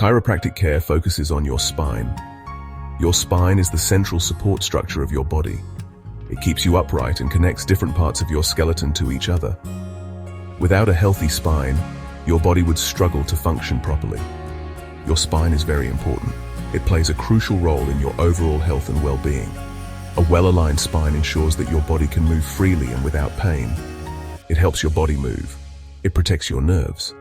Chiropractic care focuses on your spine. Your spine is the central support structure of your body. It keeps you upright and connects different parts of your skeleton to each other. Without a healthy spine, your body would struggle to function properly. Your spine is very important. It plays a crucial role in your overall health and well-being. A well-aligned spine ensures that your body can move freely and without pain. It helps your body move. It protects your nerves.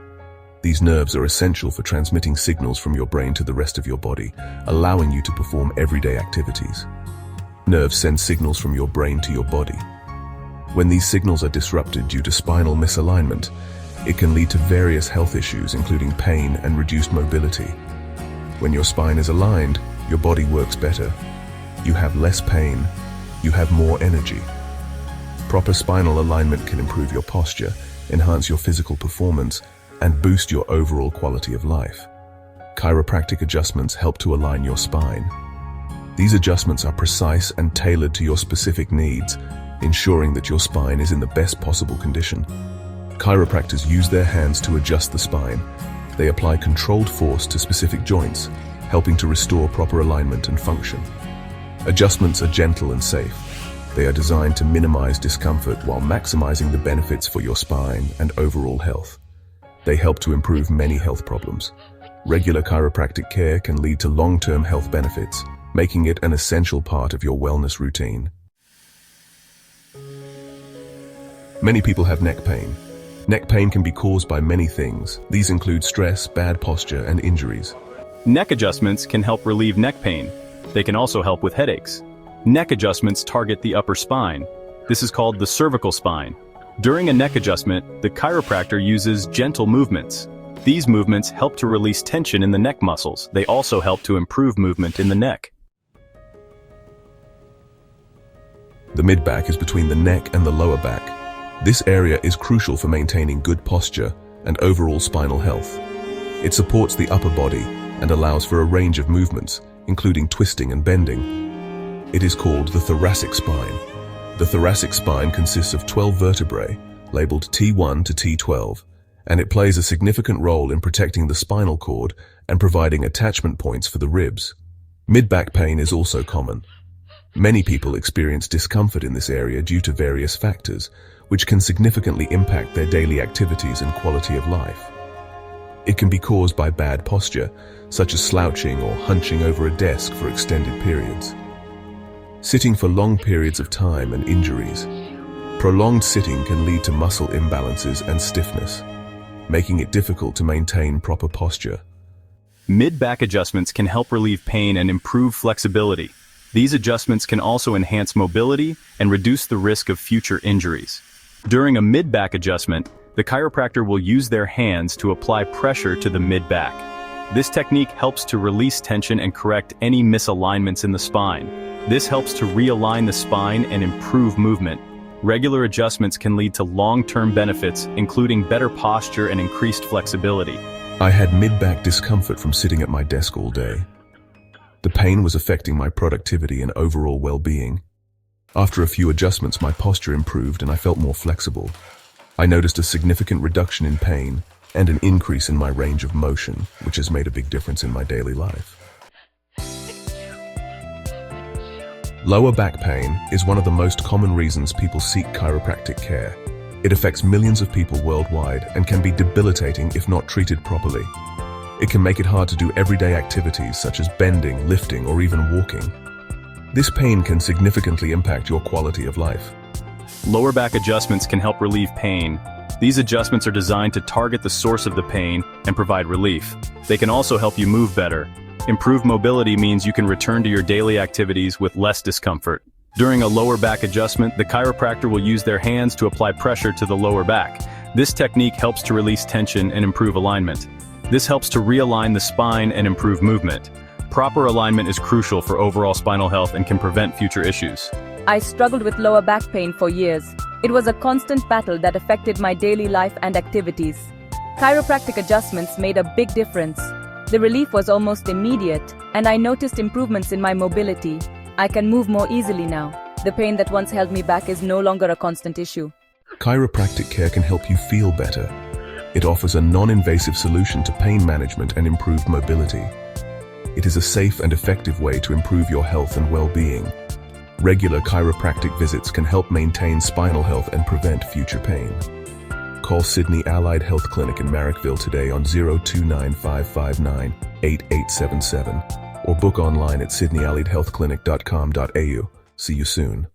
These nerves are essential for transmitting signals from your brain to the rest of your body, allowing you to perform everyday activities. Nerves send signals from your brain to your body. When these signals are disrupted due to spinal misalignment, it can lead to various health issues, including pain and reduced mobility. When your spine is aligned, your body works better. You have less pain. You have more energy. Proper spinal alignment can improve your posture, enhance your physical performance, and boost your overall quality of life. Chiropractic adjustments help to align your spine. These adjustments are precise and tailored to your specific needs, ensuring that your spine is in the best possible condition. Chiropractors use their hands to adjust the spine. They apply controlled force to specific joints, helping to restore proper alignment and function. Adjustments are gentle and safe. They are designed to minimize discomfort while maximizing the benefits for your spine and overall health. They help to improve many health problems. Regular chiropractic care can lead to long-term health benefits, making it an essential part of your wellness routine. Many people have neck pain. Neck pain can be caused by many things. These include stress, bad posture, and injuries. Neck adjustments can help relieve neck pain. They can also help with headaches. Neck adjustments target the upper spine. This is called the cervical spine. During a neck adjustment, the chiropractor uses gentle movements. These movements help to release tension in the neck muscles. They also help to improve movement in the neck. The mid-back is between the neck and the lower back. This area is crucial for maintaining good posture and overall spinal health. It supports the upper body and allows for a range of movements, including twisting and bending. It is called the thoracic spine. The thoracic spine consists of 12 vertebrae, labeled T1 to T12, and it plays a significant role in protecting the spinal cord and providing attachment points for the ribs. Mid-back pain is also common. Many people experience discomfort in this area due to various factors, which can significantly impact their daily activities and quality of life. It can be caused by bad posture, such as slouching or hunching over a desk for extended periods. Sitting for long periods of time and injuries. Prolonged sitting can lead to muscle imbalances and stiffness, making it difficult to maintain proper posture. Mid-back adjustments can help relieve pain and improve flexibility. These adjustments can also enhance mobility and reduce the risk of future injuries. During a mid-back adjustment, the chiropractor will use their hands to apply pressure to the mid-back. This technique helps to release tension and correct any misalignments in the spine. This helps to realign the spine and improve movement. Regular adjustments can lead to long-term benefits, including better posture and increased flexibility. I had mid-back discomfort from sitting at my desk all day. The pain was affecting my productivity and overall well-being. After a few adjustments, my posture improved and I felt more flexible. I noticed a significant reduction in pain and an increase in my range of motion, which has made a big difference in my daily life. Lower back pain is one of the most common reasons people seek chiropractic care. It affects millions of people worldwide and can be debilitating if not treated properly. It can make it hard to do everyday activities such as bending, lifting, or even walking. This pain can significantly impact your quality of life. Lower back adjustments can help relieve pain. These adjustments are designed to target the source of the pain and provide relief. They can also help you move better. Improved mobility means you can return to your daily activities with less discomfort. During a lower back adjustment, the chiropractor will use their hands to apply pressure to the lower back. This technique helps to release tension and improve alignment. This helps to realign the spine and improve movement. Proper alignment is crucial for overall spinal health and can prevent future issues. I struggled with lower back pain for years. It was a constant battle that affected my daily life and activities. Chiropractic adjustments made a big difference. The relief was almost immediate, and I noticed improvements in my mobility. I can move more easily now. The pain that once held me back is no longer a constant issue. Chiropractic care can help you feel better. It offers a non-invasive solution to pain management and improved mobility. It is a safe and effective way to improve your health and well-being. Regular chiropractic visits can help maintain spinal health and prevent future pain. Call Sydney Allied Health Clinic in Marrickville today on 029 559 8877 or book online at sydneyalliedhealthclinic.com.au. See you soon.